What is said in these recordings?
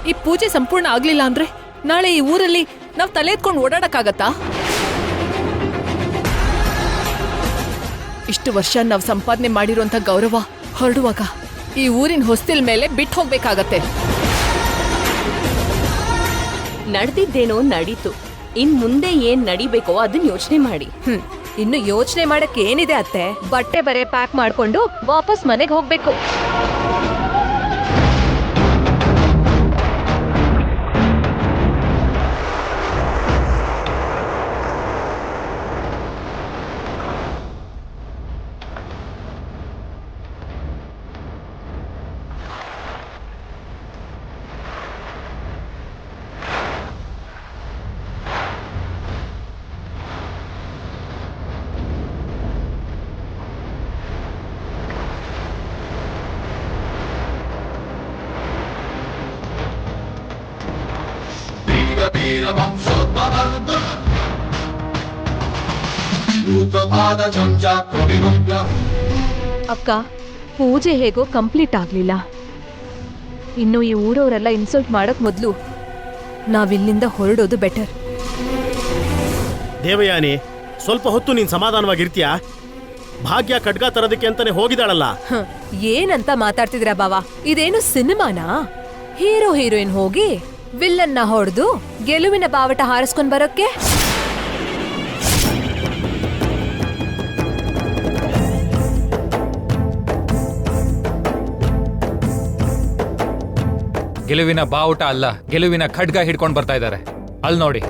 ಈ ಪೂಜೆ ಸಂಪೂರ್ಣ ಆಗ್ಲಿಲ್ಲ ಅಂದ್ರೆ ನಾಳೆ ಈ ಊರಲ್ಲಿ ನಾವ್ ತಲೆ ಎತ್ಕೊಂಡು ಓಡಾಡಕ್ಕಾಗತ್ತಾ? ಇಷ್ಟು ವರ್ಷ ನಾವ್ ಸಂಪಾದನೆ ಮಾಡಿರುವಂತ ಗೌರವ ಹೊರಡುವಾಗ ಈ ಊರಿನ ಹೊಸ್ತಿಲ್ ಮೇಲೆ ಬಿಟ್ಟು ಹೋಗ್ಬೇಕಾಗತ್ತೆ. ನಡೆದಿದ್ದೇನೋ ನಡೀತು. ಇನ್ ಮುಂದೆ ಏನ್ ನಡಿಬೇಕೋ ಅದನ್ನ ಯೋಚನೆ ಮಾಡಿ. ಇನ್ನು ಯೋಚನೆ ಮಾಡಕ್ ಏನಿದೆ ಅತ್ತೆ? ಬಟ್ಟೆ ಬರೆ ಪ್ಯಾಕ್ ಮಾಡ್ಕೊಂಡು ವಾಪಸ್ ಮನೆಗೆ ಹೋಗ್ಬೇಕು. ಅಕ್ಕ, ಪೂಜೆ ಹೇಗೋ ಕಂಪ್ಲೀಟ್ ಆಗ್ಲಿಲ್ಲ. ಇನ್ನು ಈ ಊರವರೆಲ್ಲ ಇನ್ಸಲ್ಟ್ ಮಾಡಕ್ ಮೊದ್ಲು ನಾವಿಲ್ಲಿಂದ ಹೊರಡೋದು ಬೆಟರ್. ದೇವಯಾನಿ, ಸ್ವಲ್ಪ ಹೊತ್ತು ನೀನ್ ಸಮಾಧಾನವಾಗಿರ್ತೀಯಾ? ಭಾಗ್ಯ ಖಡ್ಗ ತರೋದಕ್ಕೆ ಅಂತಾನೆ ಹೋಗಿದಾಳಲ್ಲ. ಏನಂತ ಮಾತಾಡ್ತಿದ್ರ ಬಾವ? ಇದೇನು ಸಿನಿಮಾನಾ? ಹೀರೋ ಹೀರೋಯಿನ್ ಹೋಗಿ ವಿಲ್ಲನ್ನ ಹೊಡೆದು ಗೆಲುವಿನ ಬಾವಟ ಹಾರಿಸ್ಕೊಂಡ್ ಬರೋಕ್ಕೆ? ಗೆಲುವಿನ ಬಾವುಟ ಅಲ್ಲ, ಗೆಲುವಿನ ಖಡ್ಗ ಹಿಡ್ಕೊಂಡು ಬರ್ತಾ ಇದ್ದಾರೆ. ಅಲ್ಲಿ ನೋಡಿ.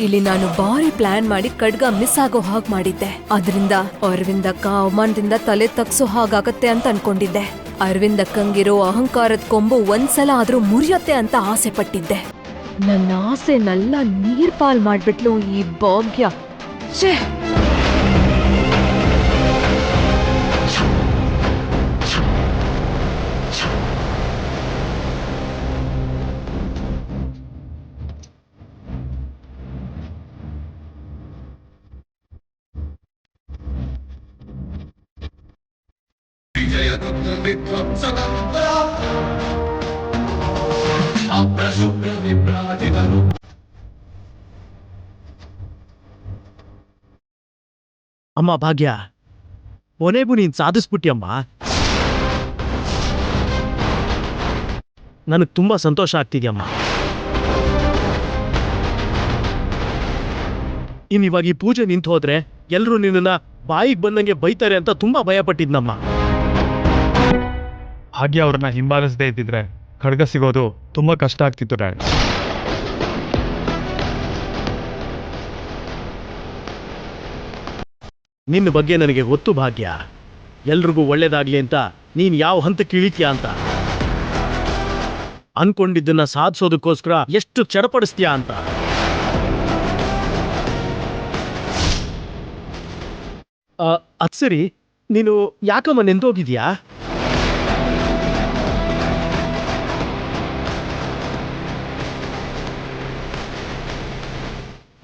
ಇಲ್ಲಿ ನಾನು ಬಾರಿ ಪ್ಲಾನ್ ಮಾಡಿ ಖಡ್ಗ ಮಿಸ್ ಆಗೋ ಹಾಗೆ ಮಾಡಿದ್ದೆ. ಅದರಿಂದ ಅರವಿಂದಕ್ಕ ಅವಮಾನದಿಂದ ತಲೆ ತಗ್ಸೋ ಹಾಗಾಗತ್ತೆ ಅಂತ ಅನ್ಕೊಂಡಿದ್ದೆ. ಅರವಿಂದಕ್ಕಂಗಿರೋ ಅಹಂಕಾರದ ಕೊಂಬು ಒಂದ್ಸಲ ಆದ್ರೂ ಮುರಿಯತ್ತೆ ಅಂತ ಆಸೆ ಪಟ್ಟಿದ್ದೆ. ನನ್ನ ಆಸೆನೆಲ್ಲ ನೀರ್ ಪಾಲ್ ಮಾಡ್ಬಿಟ್ಲು ಈ ಭಾಗ್ಯ. ಛೇ! ಅಮ್ಮ ಭಾಗ್ಯ, ಕೊನೆಗೂ ನೀನ್ ಸಾಧಿಸ್ಬಿಟ್ಟಿಯಮ್ಮ. ನನಗ್ ತುಂಬಾ ಸಂತೋಷ ಆಗ್ತಿದ್ಯಮ್ಮ. ಇವಾಗ ಈ ಪೂಜೆ ನಿಂತು ಹೋದ್ರೆ ಎಲ್ರು ನಿನ್ನ ಬಾಯಿಗೆ ಬಂದಂಗೆ ಬೈತಾರೆ ಅಂತ ತುಂಬಾ ಭಯ ಪಟ್ಟಿದ್ನಮ್ಮ. ಭಾಗ್ಯ ಅವ್ರನ್ನ ಹಿಂಬಾಲಿಸದೇ ಇದ್ದಿದ್ರೆ ಖಡ್ಗ ಸಿಗೋದು ತುಂಬಾ ಕಷ್ಟ ಆಗ್ತಿತ್ತು ಡ್ಯಾಡ್. ನಿನ್ನ ಬಗ್ಗೆ ನನಗೆ ಗೊತ್ತು ಭಾಗ್ಯ. ಎಲ್ರಿಗೂ ಒಳ್ಳೇದಾಗ್ಲಿ ಅಂತ ನೀನ್ ಯಾವ ಹಂತಕ್ಕೆ ಇಳಿತೀಯ ಅಂತ. ಅನ್ಕೊಂಡಿದ್ದನ್ನ ಸಾಧಿಸೋದಕ್ಕೋಸ್ಕರ ಎಷ್ಟು ಚಡಪಡಿಸ್ತೀಯ ಅಂತ. ಅದ್ ಸರಿ, ನೀನು ಯಾಕಮ್ಮ ನೆಂದೋಗಿದ್ಯಾ?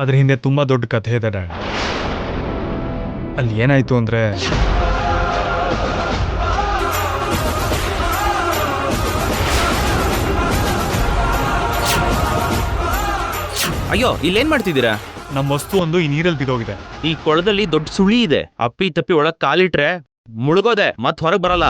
ಅದ್ರ ಹಿಂದೆ ತುಂಬಾ ದೊಡ್ಡ ಕಥೆ ಇದೆ ಡ್ಯಾಡ್. ಅಲ್ಲಿ ಏನಾಯ್ತು ಅಂದ್ರೆ, ಅಯ್ಯೋ, ಇಲ್ಲೇನ್ ಮಾಡ್ತಿದ್ದೀರಾ? ನಮ್ಮ ವಸ್ತು ಒಂದು ಈ ನೀರಲ್ಲಿ ಬಿದ್ದೋಗಿದೆ. ಈ ಕೊಳದಲ್ಲಿ ದೊಡ್ಡ ಸುಳಿ ಇದೆ. ಅಪ್ಪಿ ತಪ್ಪಿ ಒಳಗ್ ಕಾಲಿಟ್ರೆ ಮುಳುಗೋದೆ, ಮತ್ ಹೊರಗ್ ಬರಲ್ಲ.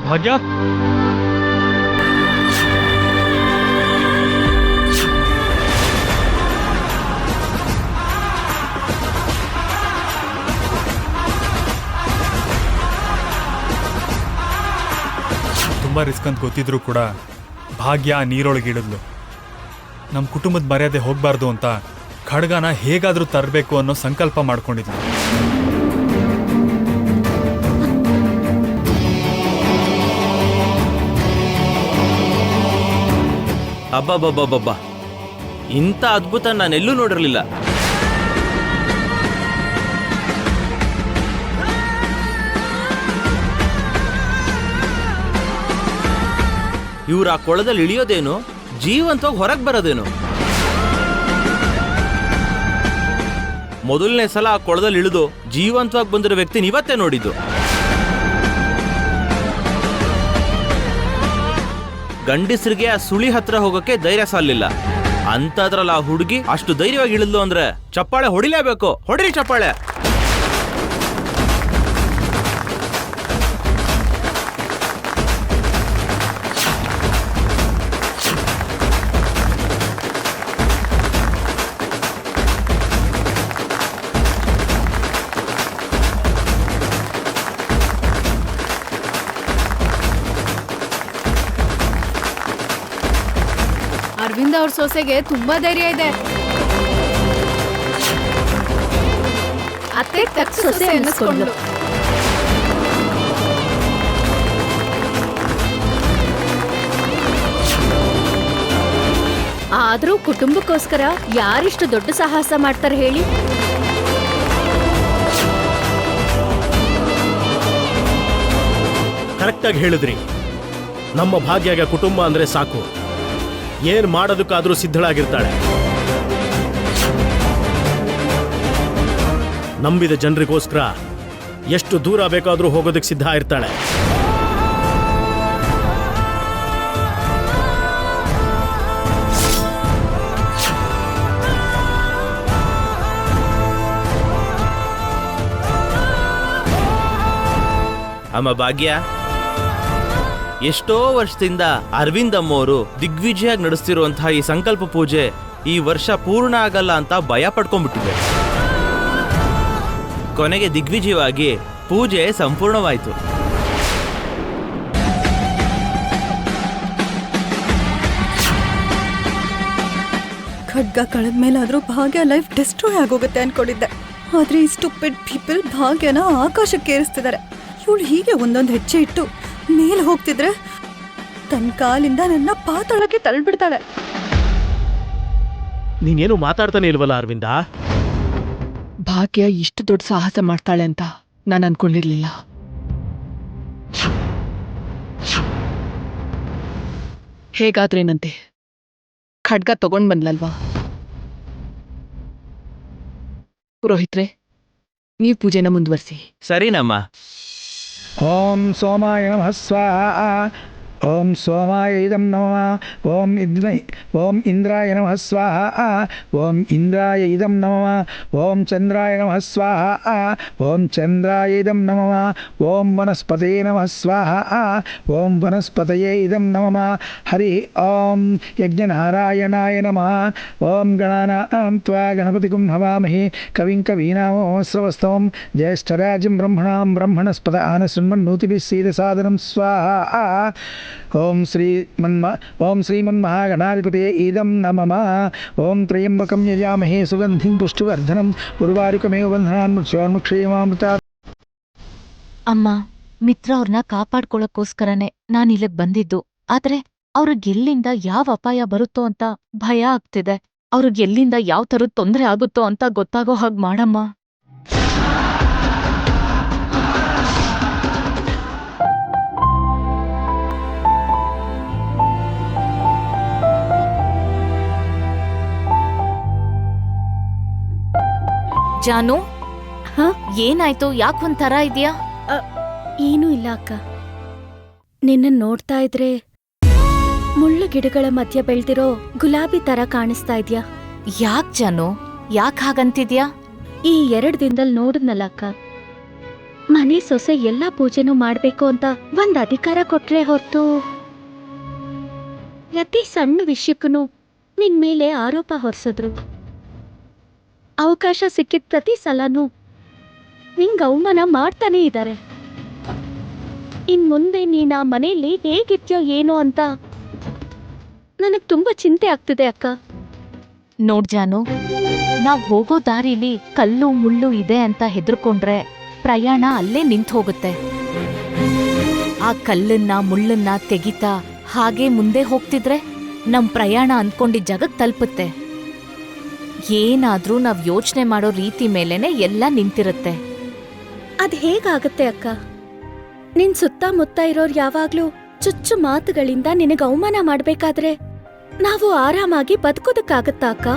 ಭಾಗ್ಯ ತುಂಬ ರಿಸ್ಕ್ ಅಂತ ಗೊತ್ತಿದ್ರು ಕೂಡ ಭಾಗ್ಯ ನೀರೊಳಗಿಳಿದ್ಲು. ನಮ್ಮ ಕುಟುಂಬದ ಮರ್ಯಾದೆ ಹೋಗಬಾರ್ದು ಅಂತ ಖಡ್ಗನ ಹೇಗಾದರೂ ತರಬೇಕು ಅನ್ನೋ ಸಂಕಲ್ಪ ಮಾಡ್ಕೊಂಡಿದ್ಲು. ಅಬ್ಬಬ್ಬಬ್ಬಬ್ಬ, ಇಂಥ ಅದ್ಭುತ ನಾನೆಲ್ಲೂ ನೋಡಿರಲಿಲ್ಲ. ಇವ್ರು ಆ ಕೊಳದಲ್ಲಿ ಇಳಿಯೋದೇನು, ಜೀವಂತವಾಗಿ ಹೊರಗೆ ಬರೋದೇನು? ಮೊದಲನೇ ಸಲ ಆ ಕೊಳದಲ್ಲಿ ಇಳಿದು ಜೀವಂತವಾಗಿ ಬಂದಿರೋ ವ್ಯಕ್ತಿ ಇವತ್ತೇ ನೋಡಿದ್ದು. ಗಂಡಸರಿಗೆ ಆ ಸುಳಿ ಹತ್ರ ಹೋಗೋಕೆ ಧೈರ್ಯ ಸಾಲಿಲ್ಲ. ಅಂತದ್ರಲ್ಲಿ ಆ ಹುಡುಗಿ ಅಷ್ಟು ಧೈರ್ಯವಾಗಿ ಇಳಿದ್ಲು ಅಂದ್ರೆ ಚಪ್ಪಾಳೆ ಹೊಡಿಲೇಬೇಕು. ಹೊಡಿರಿ ಚಪ್ಪಾಳೆ. ಅರವಿಂದ್ ಅವ್ರ ಸೊಸೆಗೆ ತುಂಬಾ ಧೈರ್ಯ ಇದೆ. ಅತ್ತೆ ತಕ್ಕ ಸೊಸೆ ಅನ್ನಿಸ್ಕೊಂಡ್ಲು. ಆದ್ರೂ ಕುಟುಂಬಕ್ಕೋಸ್ಕರ ಯಾರಿಷ್ಟು ದೊಡ್ಡ ಸಾಹಸ ಮಾಡ್ತಾರೆ ಹೇಳಿ? ಕರೆಕ್ಟಾಗಿ ಹೇಳಿದ್ರಿ. ನಮ್ಮ ಭಾಗ್ಯಗೆ ಕುಟುಂಬ ಅಂದ್ರೆ ಸಾಕು, ಏನ್ ಮಾಡೋದಕ್ಕಾದ್ರೂ ಸಿದ್ಧಳಾಗಿರ್ತಾಳೆ. ನಂಬಿದ ಜನರಿಗೋಸ್ಕರ ಎಷ್ಟು ದೂರ ಬೇಕಾದ್ರೂ ಹೋಗೋದಕ್ಕೆ ಸಿದ್ಧ ಇರ್ತಾಳೆ. ಅಮ್ಮ ಭಾಗ್ಯ, ಎಷ್ಟೋ ವರ್ಷದಿಂದ ಅರವಿಂದ್ ಅಮ್ಮವರು ದಿಗ್ವಿಜಯಾಗಿ ನಡೆಸ್ತಿರುವಂತಹ ಈ ಸಂಕಲ್ಪ ಪೂಜೆ ಈ ವರ್ಷ ಪೂರ್ಣ ಆಗಲ್ಲ ಅಂತ ಭಯ ಪಡ್ಕೊಂಡ್ಬಿಟ್ಟಿದೆ. ಕೊನೆಗೆ ದಿಗ್ವಿಜಯವಾಗಿ ಪೂಜೆ ಸಂಪೂರ್ಣವಾಯಿತು. ಖಡ್ಗ ಕಳೆದ್ಮೇಲಾದ್ರೂ ಭಾಗ್ಯ ಲೈಫ್ ಡಿಸ್ಟ್ರಾಯ್ ಆಗೋಗುತ್ತೆ ಅನ್ಕೊಂಡಿದ್ದೆ. ಆದ್ರೆ ಈ ಸ್ಟುಪಿಡ್ ಪೀಪಲ್ ಭಾಗ್ಯನ ಆಕಾಶಕ್ಕೆ ಏರಿಸ್ತಿದ್ದಾರೆ. ಇವಳು ಹೀಗೆ ಒಂದೊಂದು ಹೆಜ್ಜೆ ಇಟ್ಟು ಮೇಲೆ ಹೋಗ್ತಿದ್ರೆ ತನ್ನ ಕಾಲಿಂದ ನನ್ನ ಪಾತಾಳಕ್ಕೆ ತಳ್ಳಿಬಿಡ್ತಾಳೆ. ನೀನೇನು ಮಾತಾಡ್ತಾನೆ ಇಲ್ವಲ್ಲ ಅರವಿಂದ? ಭಾಗ್ಯ ಇಷ್ಟು ದೊಡ್ಡ ಸಾಹಸ ಮಾಡ್ತಾಳೆ ಅಂತ ನಾನು ಅನ್ಕೊಂಡಿರ್ಲಿಲ್ಲ. ಹೇಗಾದ್ರೇನಂತೆ, ಖಡ್ಗ ತಗೊಂಡ್ ಬಂದ್ಲಲ್ವಾ? ಪುರೋಹಿತ್ರೆ, ನೀವು ಪೂಜೆನ ಮುಂದುವರಿಸಿ. ಸರಿನಮ್ಮ. ಓಂ ಸೋಮಾಯ ನಮಃ ಸ್ವಾಹಾ. ಓಂ ಸೋಮಾಯ ಇದಂ ನಮಃ. ಓಂ ಇಂದ್ರಾಯ ನಮಃ ಸ್ವಾಹಾ. ಓಂ ಇಂದ್ರಾಯ ಇದಂ ನಮಃ. ಓಂ ಚಂದ್ರಾಯ ನಮಃ ಸ್ವಾಹಾ. ಓಂ ಚಂದ್ರಾಯ ಇದಂ ನಮಃ. ಓಂ ವನಸ್ಪತಯೇ ನಮಃ ಸ್ವಾಹಾ. ಓಂ ವನಸ್ಪತಯೇ ಇದಂ ನಮಃ. ಹರಿ ಓಂ ಯಜ್ಞನಾರಾಯಣಾಯ ನಮಃ. ಓಂ ಗಣಾನಾಂ ತ್ವಾ ಗಣಪತಿಗುಂ ಹವಾಮಹೇ ಕವಿಂ ಕವೀನಾಮೋಸ್ರವಸ್ತವಂ ಜ್ಯೇಷ್ಠರಾಜಂ ಬ್ರಹ್ಮಣಾಂ ಬ್ರಹ್ಮಣಸ್ಪದ ಆನಶೃಣ್ವನ್ನೋತಿಭಿಃ ಸೀದಸಾದನಂ ಸ್ವಾಹಾ. ಓಂ ಶ್ರೀಮನ್ಮಹಾಗಣಾಧಿಪತಯೇ ಇದಂ ನಮಃ. ಓಂ ತ್ರಯಂಬಕಂ ಯಜಾಮಹೇ ಸುಗಂಧಿಂ ಪುಷ್ಟಿವರ್ಧನಂ ಉರ್ವಾರುಕಮೇವ ಬಂಧನಾನ್ ಮೃತ್ಯೋರ್ಮುಕ್ಷೇಮಾಮೃತ. ಅಮ್ಮ, ಮಿತ್ರ ಅವ್ರನ್ನ ಕಾಪಾಡ್ಕೊಳ್ಳೋಕ್ಕೋಸ್ಕರನೇ ನಾನು ಇಲ್ಲಿಗೆ ಬಂದಿದ್ದು. ಆದ್ರೆ ಅವ್ರಿಗೆಲ್ಲಿಂದ ಯಾವ ಅಪಾಯ ಬರುತ್ತೋ ಅಂತ ಭಯ ಆಗ್ತಿದೆ. ಅವ್ರಿಗೆಲ್ಲಿಂದ ಯಾವ ಥರದ ತೊಂದರೆ ಆಗುತ್ತೋ ಅಂತ ಗೊತ್ತಾಗೋ ಹಾಗೆ ಮಾಡಮ್ಮ. ಜಾನು, ಏನಾಯ್ತು? ಯಾಕೆ ಒಂಥರ ಇದೆಯಾ? ಏನೂ ಇಲ್ಲ ಅಕ್ಕ. ನಿನ್ನ ನೋಡ್ತಾ ಇದ್ರೆ ಮುಳ್ಳು ಗಿಡಗಳ ಮಧ್ಯ ಬೆಳ್ದಿರೋ ಗುಲಾಬಿ ತರ ಕಾಣಿಸ್ತಾ ಇದ್ಯಾ. ಯಾಕ್ ಜಾನು, ಯಾಕೆ ಹಾಗಂತಿದ್ಯಾ? ಈ 2 ದಿನದಲ್ಲಿ ನೋಡಿದ್ನಲ್ಲ ಅಕ್ಕ, ಮನೆ ಸೊಸೆ ಎಲ್ಲಾ ಪೂಜೆನೂ ಮಾಡ್ಬೇಕು ಅಂತ ಒಂದ್ ಅಧಿಕಾರ ಕೊಟ್ರೆ ಹೊರತು ಪ್ರತಿ ಸಣ್ಣ ವಿಷಯಕ್ಕೂ ನಿನ್ ಮೇಲೆ ಆರೋಪ ಹೊರಿಸಿದ್ರು. ಅವಕಾಶ ಸಿಕ್ಕಿದ ಪ್ರತಿ ಸಲನೂ ನಿಂಗೆ ಅವಮಾನ ಮಾಡ್ತಾನೇ ಇದ್ದಾರೆ. ಇನ್ ಮುಂದೆ ನೀನ್ ಆ ಮನೆಯಲ್ಲಿ ಹೇಗಿರ್ತೀಯೋ ಏನೋ ಅಂತ ನನಗ್ ತುಂಬಾ ಚಿಂತೆ ಆಗ್ತಿದೆ ಅಕ್ಕ. ನೋಡ್ ಜಾನು, ನಾವ್ ಹೋಗೋ ದಾರಿಲಿ ಕಲ್ಲು ಮುಳ್ಳು ಇದೆ ಅಂತ ಹೆದರ್ಕೊಂಡ್ರೆ ಪ್ರಯಾಣ ಅಲ್ಲೇ ನಿಂತು ಹೋಗುತ್ತೆ. ಆ ಕಲ್ಲನ್ನ ಮುಳ್ಳನ್ನ ತೆಗಿತಾ ಹಾಗೆ ಮುಂದೆ ಹೋಗ್ತಿದ್ರೆ ನಮ್ ಪ್ರಯಾಣ ಅನ್ಕೊಂಡಿದ್ದ ಜಾಗಕ್ಕೆ ತಲುಪುತ್ತೆ. ಏನಾದ್ರೂ ನಾವ್ ಯೋಚನೆ ಮಾಡೋ ರೀತಿ ಮೇಲೆನೆ ಎಲ್ಲ ನಿಂತಿರುತ್ತೆ. ಅದ್ ಹೇಗಾಗತ್ತೆ ಅಕ್ಕ? ನಿನ್ ಸುತ್ತಮುತ್ತ ಇರೋರು ಯಾವಾಗ್ಲೂ ಚುಚ್ಚು ಮಾತುಗಳಿಂದ ನಿನಗೆ ಅವಮಾನ ಮಾಡ್ಬೇಕಾದ್ರೆ ನಾವು ಆರಾಮಾಗಿ ಬದುಕೋದಕ್ಕಾಗತ್ತಾ ಅಕ್ಕ?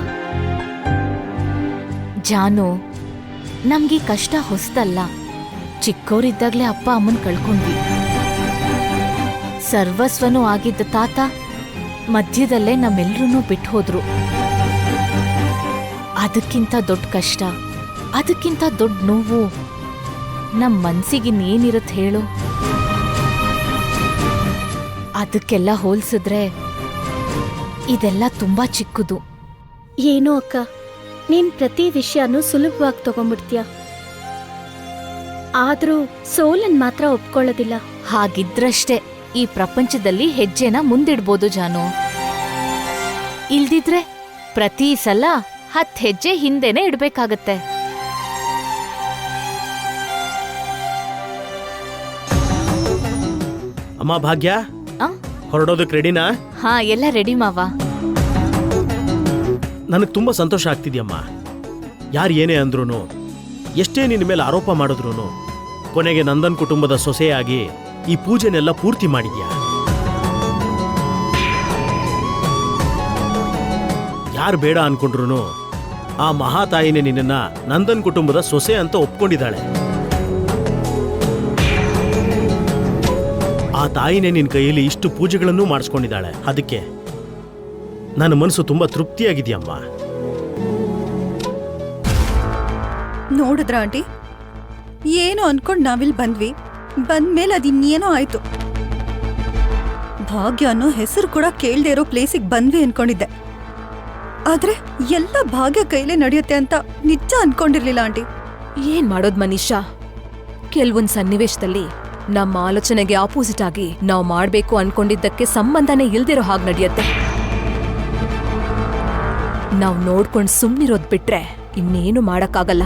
ಜಾನು, ನಮ್ಗೀ ಕಷ್ಟ ಹೊಸದಲ್ಲ. ಚಿಕ್ಕೋರಿದ್ದಾಗ್ಲೇ ಅಪ್ಪ ಅಮ್ಮನ್ ಕಳ್ಕೊಂಡ್ವಿ. ಸರ್ವಸ್ವನೂ ಆಗಿದ್ದ ತಾತ ಮಧ್ಯದಲ್ಲೇ ನಮ್ಮೆಲ್ರೂ ಬಿಟ್ಟು ಹೋದ್ರು. ಅದಕ್ಕಿಂತ ದೊಡ್ಡ ಕಷ್ಟ, ಅದಕ್ಕಿಂತ ದೊಡ್ಡ ನೋವು ನಮ್ ಮನ್ಸಿಗಿನ್ನೇನಿರತ್ ಹೇಳು? ಅದಕ್ಕೆಲ್ಲ ಹೋಲ್ಸಿದ್ರೆ ಇದೆಲ್ಲ ತುಂಬಾ ಚಿಕ್ಕದು. ಏನೋ ಅಕ್ಕ, ನೀನ್ ಪ್ರತಿ ವಿಷಯನೂ ಸುಲಭವಾಗಿ ತಗೊಂಡ್ಬಿಡ್ತೀಯ. ಆದ್ರೂ ಸೋಲನ್ ಮಾತ್ರ ಒಪ್ಕೊಳ್ಳೋದಿಲ್ಲ. ಹಾಗಿದ್ರಷ್ಟೇ ಈ ಪ್ರಪಂಚದಲ್ಲಿ ಹೆಜ್ಜೆನ ಮುಂದಿಡ್ಬೋದು ಜಾನು. ಇಲ್ದಿದ್ರೆ ಪ್ರತಿ ಸಲ 10 ಹೆಜ್ಜೆ ಹಿಂದೆನೆ ಇಡ್ಬೇಕಾಗತ್ತೆ. ಅಮ್ಮ ಭಾಗ್ಯ, ಆ? ಹೊರಡೋದಕ್ಕೆ ರೆಡಿನಾ? ಹಾ, ಎಲ್ಲ ರೆಡಿ ಮಾವ. ನನಗೆ ತುಂಬ ಸಂತೋಷ ಆಗ್ತಿದ್ಯಮ್ಮ. ಯಾರು ಏನೇ ಅಂದ್ರೂ, ಎಷ್ಟೇ ನಿನ್ನ ಮೇಲೆ ಆರೋಪ ಮಾಡಿದ್ರು, ಕೊನೆಗೆ ನಂದನ್ ಕುಟುಂಬದ ಸೊಸೆಯಾಗಿ ಈ ಪೂಜೆನೆಲ್ಲ ಪೂರ್ತಿ ಮಾಡಿದ್ಯಾ. ಯಾರು ಬೇಡ ಅನ್ಕೊಂಡ್ರು ಆ ಮಹಾತಾಯಿನೇ ನಿನ್ನನ್ನ ನಂದನ್ ಕುಟುಂಬದ ಸೊಸೆ ಅಂತ ಒಪ್ಕೊಂಡಿದ್ದಾಳೆ. ಆ ತಾಯಿನೇ ನಿನ್ನ ಕೈಯಲ್ಲಿ ಇಷ್ಟು ಪೂಜೆಗಳನ್ನೂ ಮಾಡಿಸ್ಕೊಂಡಿದ್ದಾಳೆ. ಅದಕ್ಕೆ ನನ್ನ ಮನಸ್ಸು ತುಂಬಾ ತೃಪ್ತಿಯಾಗಿದೆಯಮ್ಮ. ನೋಡಿದ್ರ ಆಂಟಿ, ಏನೋ ಅನ್ಕೊಂಡ್ ನಾವಿಲ್ ಬಂದ್ವಿ. ಬಂದ್ಮೇಲೆ ಅದಿನ್ನೇನೋ ಆಯ್ತು. ಭಾಗ್ಯ ಅನ್ನೋ ಹೆಸರು ಕೂಡ ಕೇಳ್ದೆ ಇರೋ ಪ್ಲೇಸಿಗೆ ಬಂದ್ವಿ ಅನ್ಕೊಂಡಿದ್ದೆ. ಆದ್ರೆ ಎಲ್ಲ ಭಾಗ್ಯ ಕೈಲೇ ನಡೆಯುತ್ತೆ ಅಂತ ನಿಜ ಅನ್ಕೊಂಡಿರ್ಲಿಲ್ಲ ಆಂಟಿ. ಏನ್ ಮಾಡೋದ್ ಮನೀಷಾ, ಕೆಲ್ವೊಂದ್ ಸನ್ನಿವೇಶದಲ್ಲಿ ನಮ್ಮ ಆಲೋಚನೆಗೆ ಆಪೋಸಿಟ್ ಆಗಿ ನಾವ್ ಮಾಡ್ಬೇಕು ಅನ್ಕೊಂಡಿದ್ದಕ್ಕೆ ಸಂಬಂಧನೇ ಇಲ್ದಿರೋ ಹಾಗೆ ನಡೆಯುತ್ತೆ. ನಾವ್ ನೋಡ್ಕೊಂಡ್ ಸುಮ್ನಿರೋದ್ ಬಿಟ್ರೆ ಇನ್ನೇನು ಮಾಡಕ್ಕಾಗಲ್ಲ.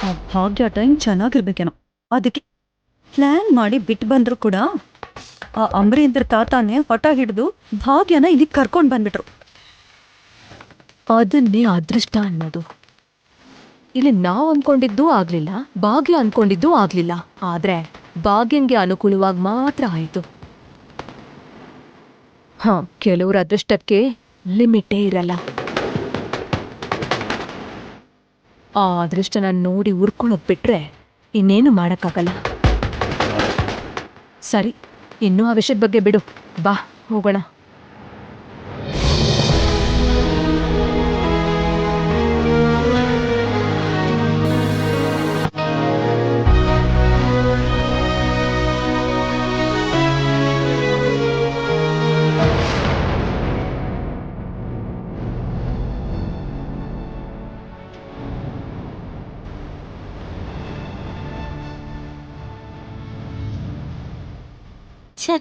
ಆ ಭಾಗ್ಯ ಟೈಮ್ ಚೆನ್ನಾಗಿರ್ಬೇಕೇನೋ, ಅದಕ್ಕೆ ಪ್ಲಾನ್ ಮಾಡಿ ಬಿಟ್ಟು ಬಂದ್ರು ಕೂಡ ಆ ಅಮರೇಂದ್ರ ತಾತಾನೆ ಹಠ ಹಿಡಿದು ಭಾಗ್ಯನ ಇದಕ್ಕೆ ಕರ್ಕೊಂಡ್ ಬಂದ್ಬಿಟ್ರು. ಅದನ್ನೇ ಅದೃಷ್ಟ ಅನ್ನೋದು. ಇಲ್ಲಿ ನಾವ್ ಅನ್ಕೊಂಡಿದ್ದೂ ಆಗ್ಲಿಲ್ಲ, ಭಾಗ್ಯ ಅನ್ಕೊಂಡಿದ್ದೂ ಆಗ್ಲಿಲ್ಲ. ಆದ್ರೆ ಭಾಗ್ಯಂಗೆ ಅನುಕೂಲವಾಗಿ ಮಾತ್ರ ಆಯ್ತು. ಕೆಲವ್ರ ಅದೃಷ್ಟಕ್ಕೆ ಲಿಮಿಟೇ ಇರಲ್ಲ. ಆ ಅದೃಷ್ಟನ ನೋಡಿ ಉರ್ಕೊಳ್ಳೋದ್ ಬಿಟ್ರೆ ಇನ್ನೇನು ಮಾಡಕ್ಕಾಗಲ್ಲ. ಸರಿ, ಇನ್ನೂ ಆ ವಿಷಯದ ಬಗ್ಗೆ ಬಿಡು, ಬಾ ಹೋಗೋಣ. ಛೆ,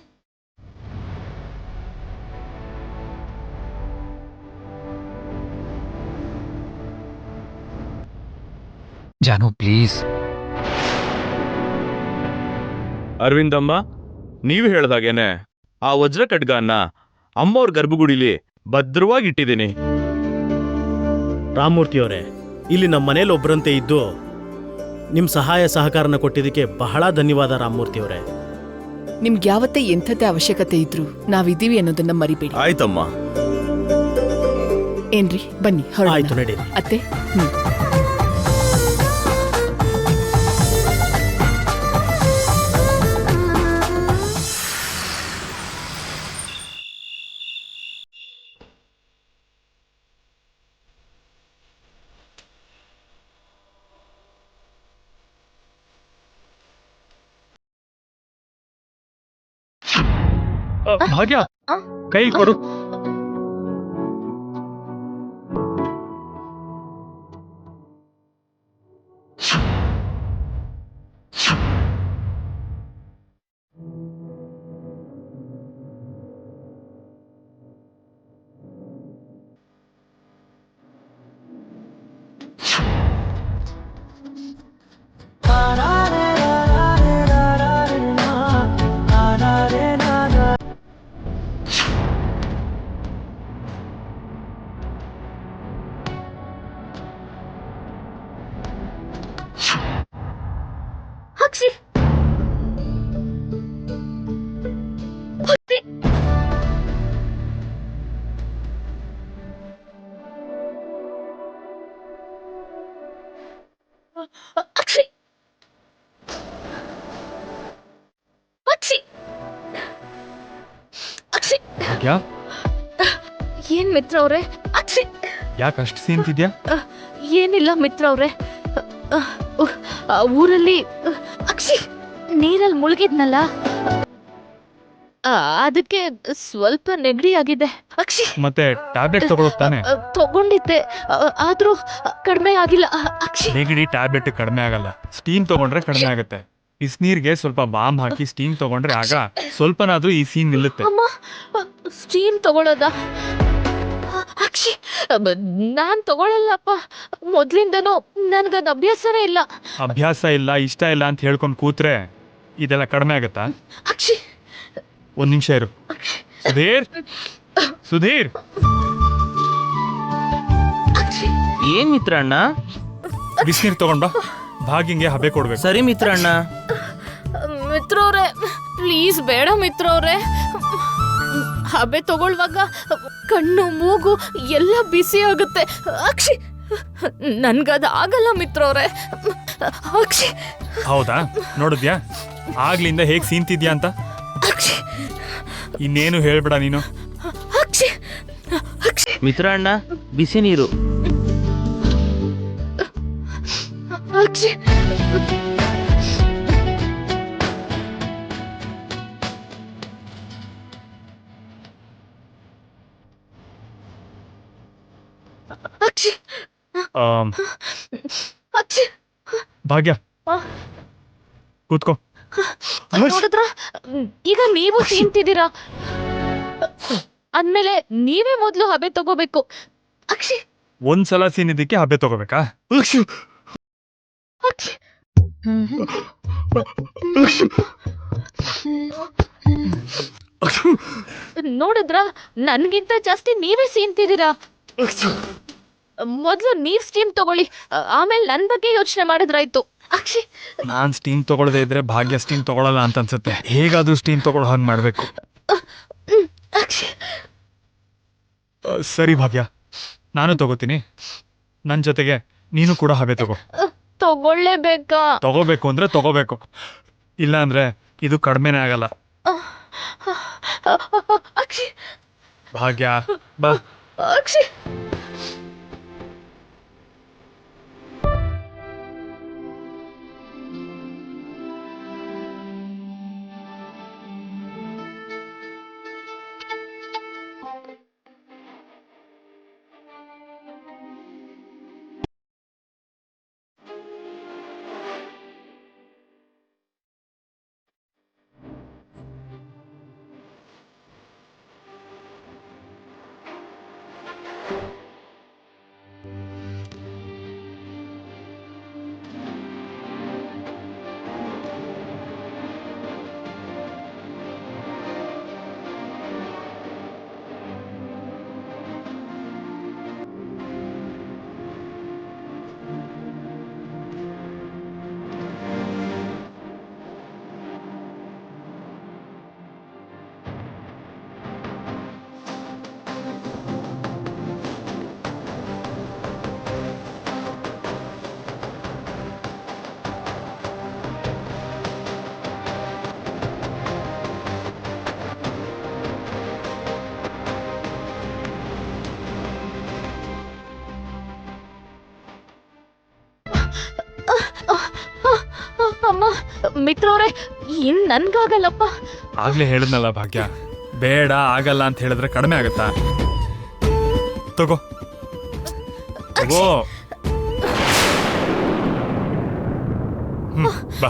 ಜಾನು ಪ್ಲೀಸ್. ಅರವಿಂದಮ್ಮ, ನೀವು ಹೇಳ್ದಾಗೇನೆ ಆ ವಜ್ರ ಖಡ್ಗನ್ನ ಅಮ್ಮವ್ರ ಗರ್ಭಗುಡಿಲಿ ಭದ್ರವಾಗಿ ಇಟ್ಟಿದ್ದೀನಿ. ರಾಮಮೂರ್ತಿಯವರೇ, ಇಲ್ಲಿ ನಮ್ಮ ಮನೇಲಿ ಒಬ್ಬರಂತೆ ಇದ್ದು ನಿಮ್ಮ ಸಹಾಯ ಸಹಕಾರನ ಕೊಟ್ಟಿದ್ದಕ್ಕೆ ಬಹಳ ಧನ್ಯವಾದ ರಾಮಮೂರ್ತಿಯವರೇ. ನಿಮ್ಗೆ ಯಾವತ್ತೇ ಎಂಥದ್ದೇ ಅವಶ್ಯಕತೆ ಇದ್ರು ನಾವಿದ್ದೀವಿ ಅನ್ನೋದನ್ನ ಮರಿಬೇಡಿ. ಆಯ್ತಮ್ಮ. ಏನ್ರಿ, ಬನ್ನಿ ಹೊರಡೋಣ. ಆಯ್ತು, ನಡೀರಿ. ಅತ್ತೆ. ಭಾಗ್ಯ ಕೈ ಕೊಡು. ಅಕ್ಷಿ ಅಕ್ಷಿ ಅಕ್ಷಿ ಅಕ್ಷಿ ಭಾಗ್ಯ ಏನ್ ಮಿತ್ರ ಅವ್ರೆ? ಅಕ್ಷಿ ಯಾಕೆ ಅಷ್ಟು ಸೀನ್ತಿದ್ಯಾ? ಏನಿಲ್ಲ ಮಿತ್ರ ಅವ್ರೆ, ಊರಲ್ಲಿ ಅಕ್ಷಿ ನೀರಲ್ಲಿ ಮುಳುಗಿದ್ನಲ್ಲ, ಅದಕ್ಕೆ ಸ್ವಲ್ಪ ನೆಗಡಿ ಆಗಿದೆ ಅಕ್ಷಿ. ಮತ್ತೆ ಟ್ಯಾಬ್ಲೆಟ್ ತಗೊಳಕ್ ತಾನೆ? ತಗೊಂಡಿದ್ದೆ, ಆದ್ರೂ ಕಡಿಮೆ ಆಗಿಲ್ಲ ಅಕ್ಷಿ. ನೆಗಡಿ ಟ್ಯಾಬ್ಲೆಟ್ ಕಡಿಮೆ ಆಗಲ್ಲ, ಸ್ಟೀಮ್ ತಗೊಂಡ್ರೆ ಕಡಿಮೆ ಆಗುತ್ತೆ. ಬಿಸಿನೀರ್ಗೆ ಸ್ವಲ್ಪ ಬಾಂಬ್ ಹಾಕಿ ಸ್ಟೀಮ್ ತಗೊಂಡ್ರೆ ಆಗ ಸ್ವಲ್ಪನಾದ್ರೂ ಈ ಸೀನ್ ನಿಲ್ಲುತ್ತೆ. ಅಮ್ಮ, ಸ್ಟೀಮ್ ತಗೊಳ್ಳೋದ ಅಕ್ಷಿ? ನಾನ್ ತಗೊಳ್ಳಲ್ಲಪ್ಪ, ಮೊದ್ಲಿಂದನೂ ನನ್ಗದ್ ಅಭ್ಯಾಸನೇ ಇಲ್ಲ. ಅಭ್ಯಾಸ ಇಲ್ಲ, ಇಷ್ಟ ಇಲ್ಲ ಅಂತ ಹೇಳ್ಕೊಂಡು ಕೂತ್ರೆ ಇದೆಲ್ಲ ಕಡಿಮೆ ಆಗತ್ತಾ? ಅಕ್ಷಿ ಒಂದ್ ನಿಮಿಷ ಇರು. ಸುಧೀರ್, ಸುಧೀರ್, ಏನ್ ಮಿತ್ರಣ್ಣ? ಬಿಸಿನೀರ್ ತಗೊಂಡ್ ಬಾ, ಭಾಗ್ಯಂಗೆ ಹಬೆ ಕೊಡ್ಬೇಕು. ಸರಿ ಮಿತ್ರಣ್ಣ. ಮಿತ್ರವ್ರೆ ಪ್ಲೀಸ್ ಬೇಡ ಮಿತ್ರವ್ರೆ, ಹಬೆ ತಗೊಳ್ವಾಗ ಕಣ್ಣು ಮೂಗು ಎಲ್ಲ ಬಿಸಿ ಆಗುತ್ತೆ ಅಕ್ಷಿ. ನನ್ಗದ ಆಗಲ್ಲ ಮಿತ್ರವ್ರೆ ಅಕ್ಷಿ. ಹೌದಾ? ನೋಡಿದ್ಯಾ ಆಗ್ಲಿಂದ ಹೇಗ್ ಸೀನ್ತಿದ್ಯಾ ಅಂತ? ಅಕ್ಷಿ ಇನ್ನೇನು ಹೇಳ್ಬೇಡ ನೀನು. ಅಕ್ಷಿ ಅಕ್ಷಿ ಮಿತ್ರಣ್ಣ, ಬಿಸಿ ನೀರು. ಅಕ್ಷಿ ಅಕ್ಷಿ ಅಕ್ಷಿ. ಭಾಗ್ಯ ಕೂತ್ಕೋ. ನೋಡಿದ್ರ, ಈಗ ನೀವು ತಿಂತಿದ್ದೀರಾ ಅಂದ್ಮೇಲೆ ನೀವೇ ಮೊದ್ಲು ಹಬೆ ತಗೋಬೇಕು ಅಕ್ಷಿ. ಒಂದ್ಸಲ ಸೀನಿದ್ದಕ್ಕೆ ಹಬೆ ತಗೋಬೇಕಾ? ಅಕ್ಷಿ ನೋಡಿದ್ರ, ನನ್ಗಿಂತ ಜಾಸ್ತಿ ನೀವೇ ಸೀನ್ತಿದ್ದೀರಾ. ಮೊದ್ಲು ನೀವ್ ಸ್ಟೀಮ್ ತಗೊಳ್ಳಿ, ಆಮೇಲೆ ನನ್ ಬಗ್ಗೆ ಯೋಚನೆ ಮಾಡಿದ್ರಾಯ್ತು ಅಕ್ಷಿ. ನಾನ್ ಸ್ಟೀಮ್ ತಗೊಳ್ಳದೆ ಇದ್ರೆ ಭಾಗ್ಯ ಸ್ಟೀಮ್ ತಗೊಳಲ್ಲ ಅಂತ ಅನ್ಸುತ್ತೆ. ಹೇಗಾದ್ರೂ ಸ್ಟೀಮ್ ತಗೊಳ್ಳೋ ಹಾಗೆ ಮಾಡ್ಬೇಕು. ಅಕ್ಷಿ ಸರಿ ಭಾಗ್ಯ, ನಾನು ತಗೋತೀನಿ. ನನ್ ಜೊತೆಗೆ ನೀನು ಕೂಡ ಹಬೆ ತಗೋ. ತಗೊಳ್ಳೇಬೇಕಾ? ತಗೋಬೇಕು ಅಂದ್ರೆ ತಗೋಬೇಕು, ಇಲ್ಲ ಅಂದ್ರೆ ಇದು ಕಡಿಮೆನೇ ಆಗಲ್ಲ. ಅಕ್ಷಿ ಭಾಗ್ಯ ಬಾ. ಅಕ್ಷಿ ಅಮ್ಮ, ಮಿತ್ರವ್ರೆ, ಇನ್ ನನ್ಗಾಗಲ್ಲಪ್ಪ. ಆಗ್ಲೇ ಹೇಳಿದ್ನಲ್ಲ ಭಾಗ್ಯ, ಬೇಡ ಆಗಲ್ಲ ಅಂತ ಹೇಳಿದ್ರೆ ಕಡಿಮೆ ಆಗತ್ತಾ? ತಗೋ ತಗೋ. ಬಾ